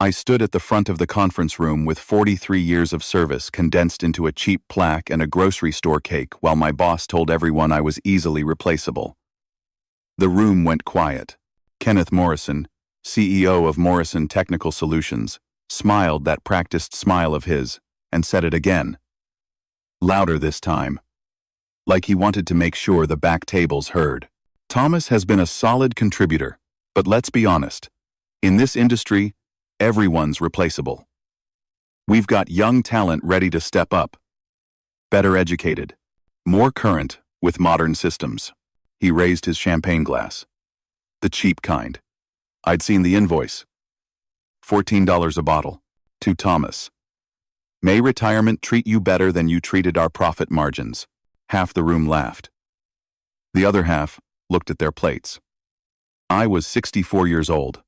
I stood at the front of the conference room with 43 years of service condensed into a cheap plaque and a grocery store cake while my boss told everyone I was easily replaceable. The room went quiet. Kenneth Morrison, CEO of Morrison Technical Solutions, smiled that practiced smile of his and said it again. Louder this time. Like he wanted to make sure the back tables heard. Thomas has been a solid contributor, but let's be honest. In this industry, everyone's replaceable. We've got young talent ready to step up. Better educated. More current with modern systems. He raised his champagne glass. The cheap kind. I'd seen the invoice. $14 a bottle. To Thomas. May retirement treat you better than you treated our profit margins. Half the room laughed. The other half looked at their plates. I was 64 years old,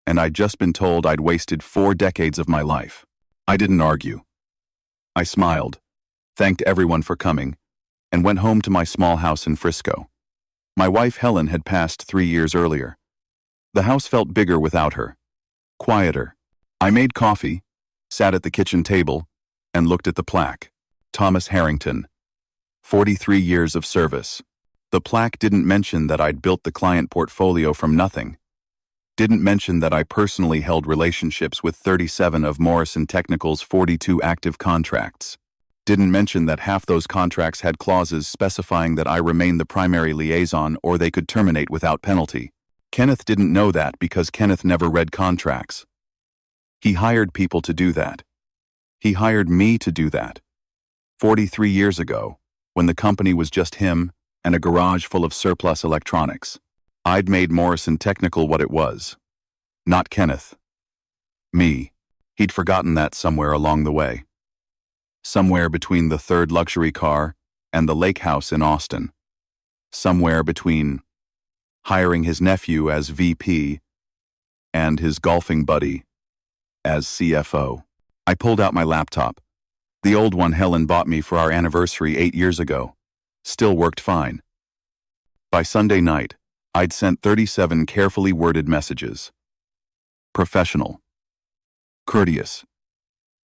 and I'd just been told I'd wasted 4 decades of my life. I didn't argue. I smiled, thanked everyone for coming, and went home to my small house in Frisco. My wife Helen had passed 3 years earlier. The house felt bigger without her, quieter. I made coffee, sat at the kitchen table, and looked at the plaque. Thomas Harrington, 43 years of service. The plaque didn't mention that I'd built the client portfolio from nothing. Didn't mention that I personally held relationships with 37 of Morrison Technical's 42 active contracts. Didn't mention that half those contracts had clauses specifying that I remain the primary liaison or they could terminate without penalty. Kenneth didn't know that because Kenneth never read contracts. He hired people to do that. He hired me to do that. 43 years ago, when the company was just him and a garage full of surplus electronics. I'd made Morrison Technical what it was. Not Kenneth. Me. He'd forgotten that somewhere along the way. Somewhere between the 3rd luxury car and the lake house in Austin. Somewhere between hiring his nephew as VP and his golfing buddy as CFO. I pulled out my laptop. The old one Helen bought me for our anniversary 8 years ago. Still worked fine. By Sunday night, I'd sent 37 carefully worded messages. Professional. Courteous.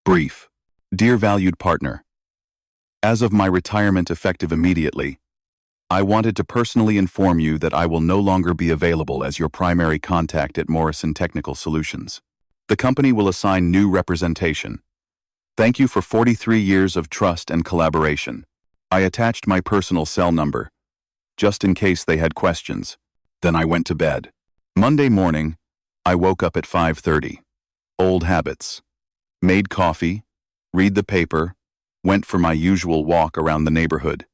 Brief. Dear valued partner. As of my retirement effective immediately, I wanted to personally inform you that I will no longer be available as your primary contact at Morrison Technical Solutions. The company will assign new representation. Thank you for 43 years of trust and collaboration. I attached my personal cell number, just in case they had questions. Then I went to bed. Monday morning, I woke up at 5:30. Old habits. Made coffee, read the paper, went for my usual walk around the neighborhood.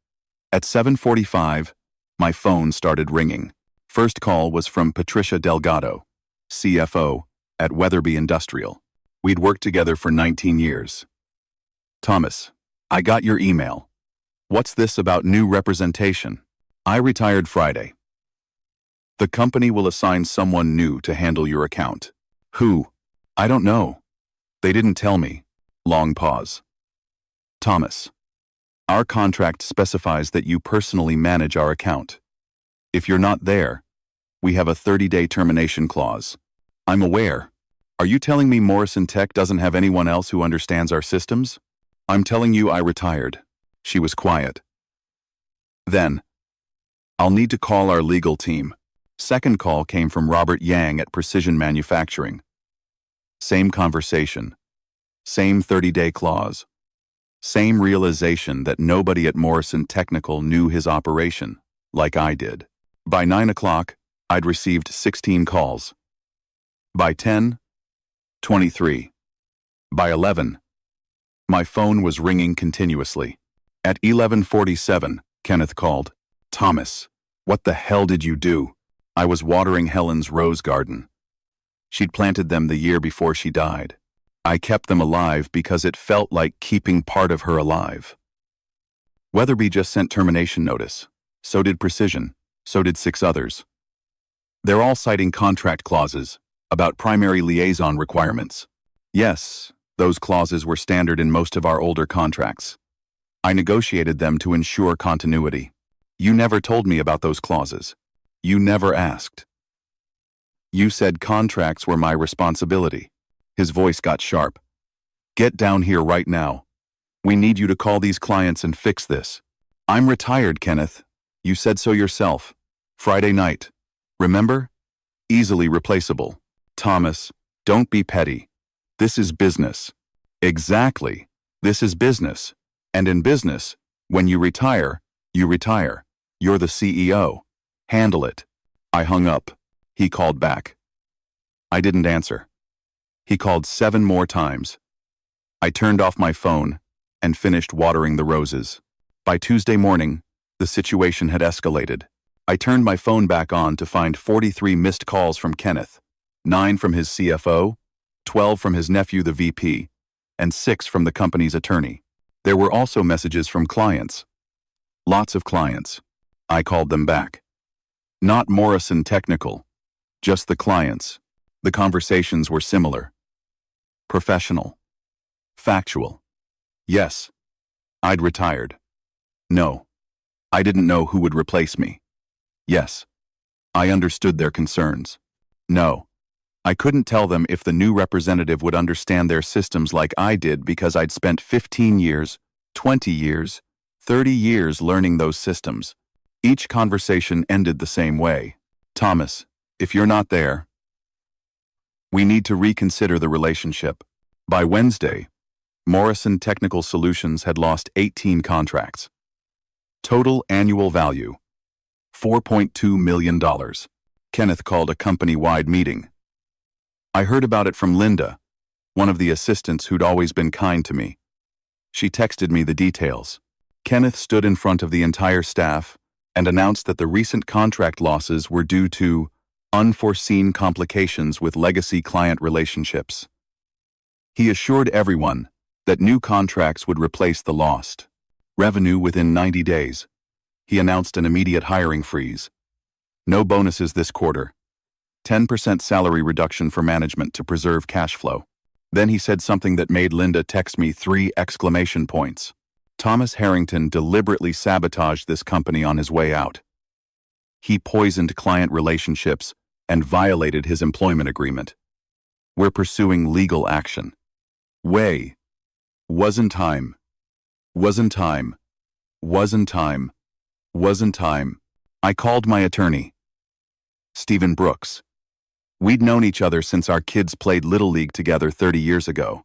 At 7:45, my phone started ringing. First call was from Patricia Delgado, CFO at Weatherby Industrial. We'd worked together for 19 years. Thomas, I got your email. What's this about new representation? I retired Friday. The company will assign someone new to handle your account. Who? I don't know. They didn't tell me. Long pause. Thomas, our contract specifies that you personally manage our account. If you're not there, we have a 30-day termination clause. I'm aware. Are you telling me Morrison Tech doesn't have anyone else who understands our systems? I'm telling you I retired. She was quiet. Then, I'll need to call our legal team. Second call came from Robert Yang at Precision Manufacturing. Same conversation. Same 30-day clause. Same realization that nobody at Morrison Technical knew his operation, like I did. By 9 o'clock, I'd received 16 calls. By 10, 23. By 11, my phone was ringing continuously. At 11:47, Kenneth called. Thomas, what the hell did you do? I was watering Helen's rose garden. She'd planted them the year before she died. I kept them alive because it felt like keeping part of her alive. Weatherby just sent termination notice. So did Precision. So did 6 others. They're all citing contract clauses about primary liaison requirements. Yes, those clauses were standard in most of our older contracts. I negotiated them to ensure continuity. You never told me about those clauses. You never asked. You said contracts were my responsibility. His voice got sharp. "Get down here right now. We need you to call these clients and fix this." "I'm retired, Kenneth. You said so yourself. Friday night. Remember? Easily replaceable." "Thomas, don't be petty. This is business." "Exactly. This is business. And in business, when you retire, you retire. You're the CEO. Handle it." I hung up. He called back. I didn't answer. He called 7 more times. I turned off my phone and finished watering the roses. By Tuesday morning, the situation had escalated. I turned my phone back on to find 43 missed calls from Kenneth, 9 from his CFO, 12 from his nephew, the VP, and 6 from the company's attorney. There were also messages from clients. Lots of clients. I called them back. Not Morrison Technical, just the clients. The conversations were similar. Professional. Factual. Yes, I'd retired. No, I didn't know who would replace me. Yes, I understood their concerns. No, I couldn't tell them if the new representative would understand their systems like I did because I'd spent 15 years, 20 years, 30 years learning those systems. Each conversation ended the same way. "Thomas, if you're not there, we need to reconsider the relationship." By Wednesday, Morrison Technical Solutions had lost 18 contracts. Total annual value, $4.2 million. Kenneth called a company-wide meeting. I heard about it from Linda, one of the assistants who'd always been kind to me. She texted me the details. Kenneth stood in front of the entire staff and announced that the recent contract losses were due to unforeseen complications with legacy client relationships. He assured everyone that new contracts would replace the lost revenue within 90 days. He announced an immediate hiring freeze. No bonuses this quarter. 10% salary reduction for management to preserve cash flow. Then he said something that made Linda text me 3 exclamation points. Thomas Harrington deliberately sabotaged this company on his way out. He poisoned client relationships and violated his employment agreement. We're pursuing legal action. Way. Wasn't time. Wasn't time. Wasn't time. Wasn't time. I called my attorney, Stephen Brooks. We'd known each other since our kids played Little League together 30 years ago.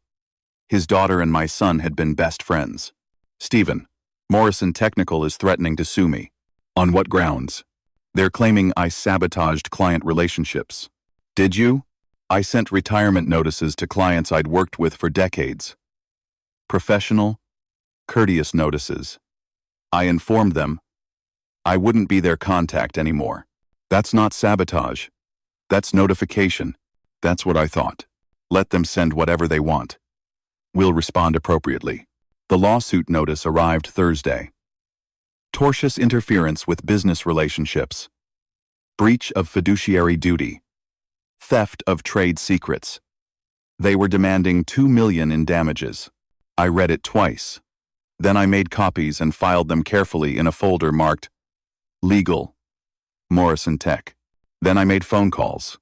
His daughter and my son had been best friends. "Stephen, Morrison Technical is threatening to sue me." "On what grounds?" "They're claiming I sabotaged client relationships." "Did you?" "I sent retirement notices to clients I'd worked with for decades. Professional, courteous notices. I informed them I wouldn't be their contact anymore." "That's not sabotage. That's notification." "That's what I thought. Let them send whatever they want. We'll respond appropriately." The lawsuit notice arrived Thursday. Tortious interference with business relationships. Breach of fiduciary duty. Theft of trade secrets. They were demanding $2 million in damages. I read it twice. Then I made copies and filed them carefully in a folder marked Legal, Morrison Tech. Then I made phone calls,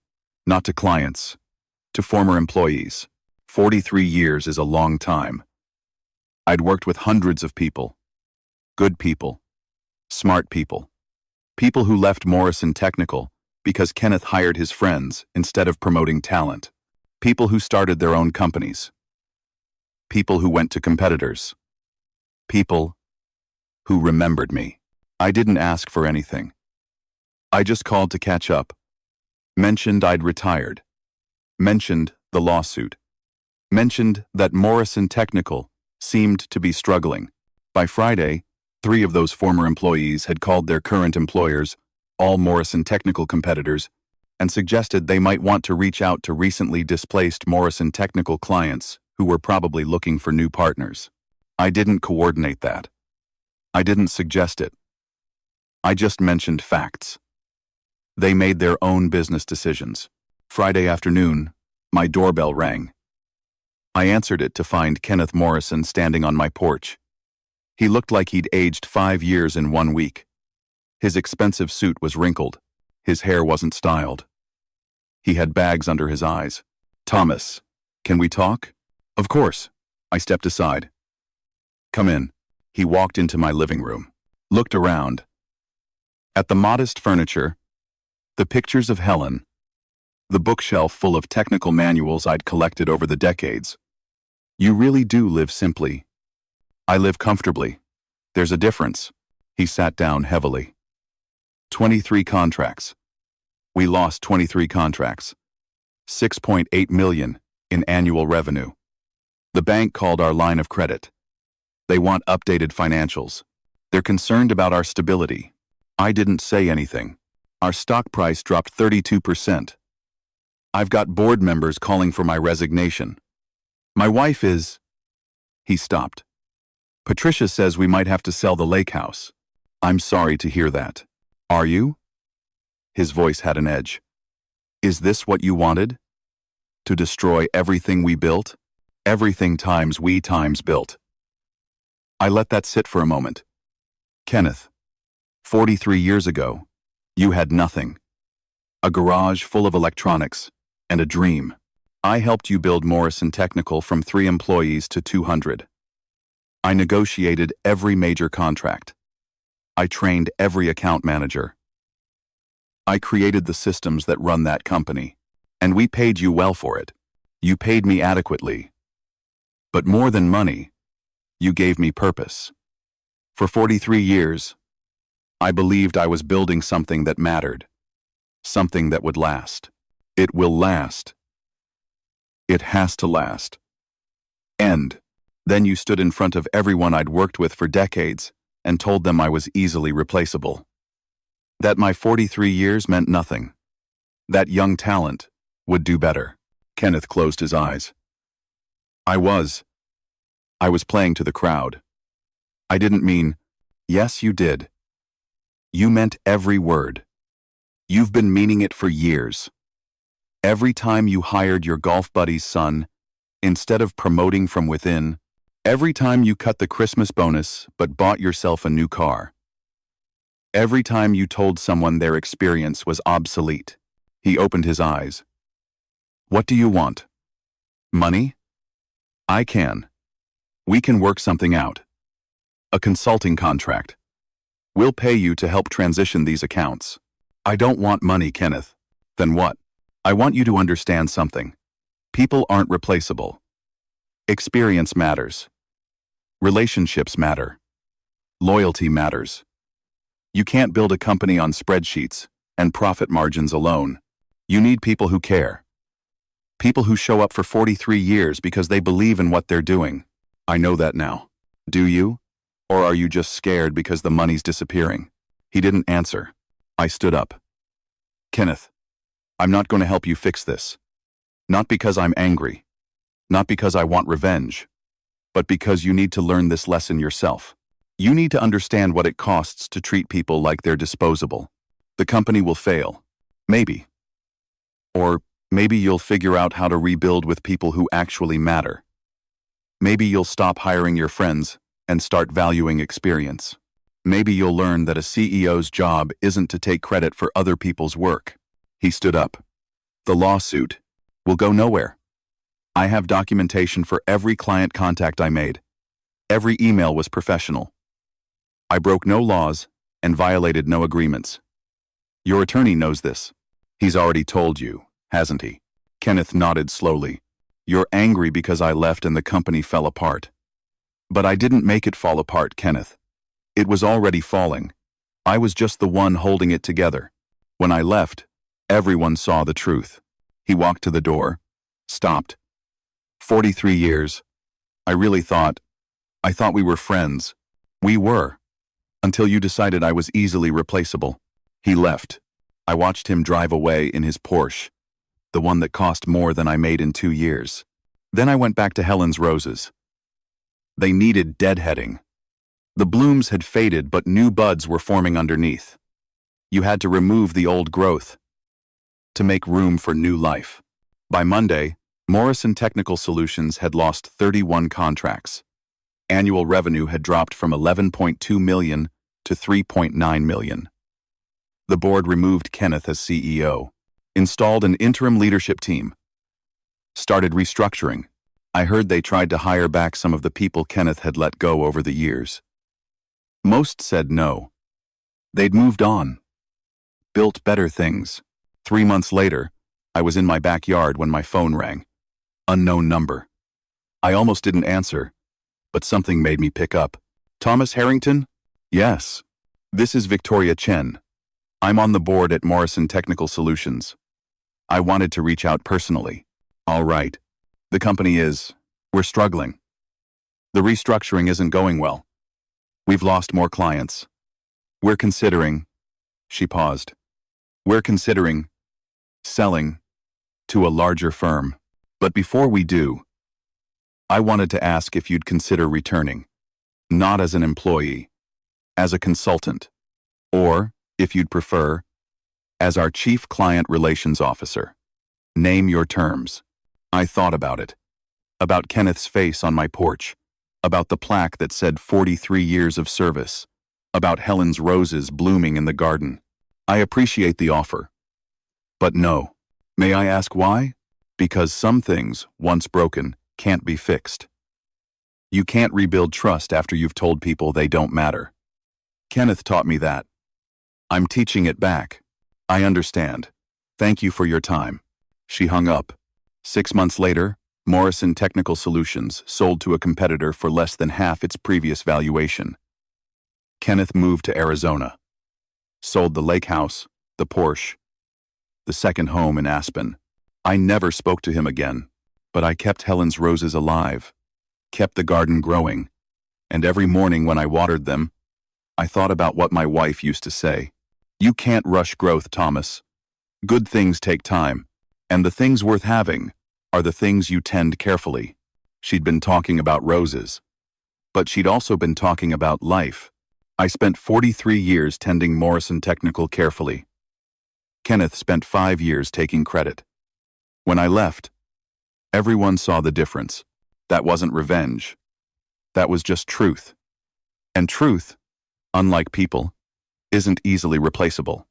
not to clients, to former employees. 43 years is a long time. I'd worked with hundreds of people. Good people. Smart people. People who left Morrison Technical because Kenneth hired his friends instead of promoting talent. People who started their own companies. People who went to competitors. People who remembered me. I didn't ask for anything. I just called to catch up. Mentioned I'd retired. Mentioned the lawsuit. Mentioned that Morrison Technical seemed to be struggling. By Friday, 3 of those former employees had called their current employers, all Morrison Technical competitors, and suggested they might want to reach out to recently displaced Morrison Technical clients who were probably looking for new partners. I didn't coordinate that. I didn't suggest it. I just mentioned facts. They made their own business decisions. Friday afternoon, my doorbell rang. I answered it to find Kenneth Morrison standing on my porch. He looked like he'd aged 5 years in 1 week. His expensive suit was wrinkled. His hair wasn't styled. He had bags under his eyes. "Thomas, Can we talk? Of course. I stepped aside. Come in. He walked into my living room, looked around. At the modest furniture, the pictures of Helen, the bookshelf full of technical manuals I'd collected over the decades. You really do live simply. I live comfortably. There's a difference. He sat down heavily. 23 contracts. We lost 23 contracts. 6.8 million in annual revenue. The bank called our line of credit. They want updated financials. They're concerned about our stability. I didn't say anything. Our stock price dropped 32%. I've got board members calling for my resignation. My wife is... He stopped. Patricia says we might have to sell the lake house. I'm sorry to hear that. Are you? His voice had an edge. Is this what you wanted? To destroy everything we built? Everything times we times built. I let that sit for a moment. Kenneth, 43 years ago, you had nothing. A garage full of electronics and a dream. I helped you build Morrison Technical from 3 employees to 200. I negotiated every major contract. I trained every account manager. I created the systems that run that company, and we paid you well for it. You paid me adequately. But more than money, you gave me purpose. For 43 years, I believed I was building something that mattered, something that would last. It will last. It has to last. End. Then you stood in front of everyone I'd worked with for decades and told them I was easily replaceable. That my 43 years meant nothing. That young talent would do better. Kenneth closed his eyes. I was playing to the crowd. I didn't mean, yes, you did. You meant every word. You've been meaning it for years. Every time you hired your golf buddy's son, instead of promoting from within, every time you cut the Christmas bonus but bought yourself a new car. Every time you told someone their experience was obsolete. He opened his eyes. What do you want? Money? I can. We can work something out. A consulting contract. We'll pay you to help transition these accounts. I don't want money, Kenneth. Then what? I want you to understand something. People aren't replaceable. Experience matters. Relationships matter. Loyalty matters. You can't build a company on spreadsheets and profit margins alone. You need people who care. People who show up for 43 years because they believe in what they're doing. I know that now. Do you? Or are you just scared because the money's disappearing? He didn't answer. I stood up. Kenneth, I'm not going to help you fix this. Not because I'm angry. Not because I want revenge. But because you need to learn this lesson yourself. You need to understand what it costs to treat people like they're disposable. The company will fail. Maybe. Or maybe you'll figure out how to rebuild with people who actually matter. Maybe you'll stop hiring your friends and start valuing experience. Maybe you'll learn that a CEO's job isn't to take credit for other people's work. He stood up. The lawsuit will go nowhere. I have documentation for every client contact I made. Every email was professional. I broke no laws and violated no agreements. Your attorney knows this. He's already told you, hasn't he? Kenneth nodded slowly. You're angry because I left and the company fell apart. But I didn't make it fall apart, Kenneth. It was already falling. I was just the one holding it together. When I left, everyone saw the truth. He walked to the door, stopped. 43 years. I thought we were friends. We were. Until you decided I was easily replaceable. He left. I watched him drive away in his Porsche, the one that cost more than I made in 2 years. Then I went back to Helen's roses. They needed deadheading. The blooms had faded, but new buds were forming underneath. You had to remove the old growth to make room for new life. By Monday, Morrison Technical Solutions had lost 31 contracts. Annual revenue had dropped from 11.2 million to 3.9 million. The board removed Kenneth as CEO, installed an interim leadership team. Started restructuring. I heard they tried to hire back some of the people Kenneth had let go over the years. Most said no. They'd moved on. Built better things. 3 months later, I was in my backyard when my phone rang. Unknown number. I almost didn't answer, but something made me pick up. Thomas Harrington? Yes. This is Victoria Chen. I'm on the board at Morrison Technical Solutions. I wanted to reach out personally. All right. The company we're struggling. The restructuring isn't going well. We've lost more clients. We're considering, she paused. We're considering selling to a larger firm. But before we do, I wanted to ask if you'd consider returning, not as an employee, as a consultant, or, if you'd prefer, as our Chief Client Relations Officer. Name your terms. I thought about it. About Kenneth's face on my porch. About the plaque that said 43 years of service. About Helen's roses blooming in the garden. I appreciate the offer. But no. May I ask why? Because some things, once broken, can't be fixed. You can't rebuild trust after you've told people they don't matter. Kenneth taught me that. I'm teaching it back. I understand. Thank you for your time. She hung up. 6 months later, Morrison Technical Solutions sold to a competitor for less than half its previous valuation. Kenneth moved to Arizona. Sold the lake house, the Porsche, the second home in Aspen. I never spoke to him again, but I kept Helen's roses alive, kept the garden growing, and every morning when I watered them, I thought about what my wife used to say. You can't rush growth, Thomas. Good things take time, and the things worth having are the things you tend carefully. She'd been talking about roses, but she'd also been talking about life. I spent 43 years tending Morrison Technical carefully. Kenneth spent 5 years taking credit. When I left, everyone saw the difference. That wasn't revenge. That was just truth. And truth, unlike people, isn't easily replaceable.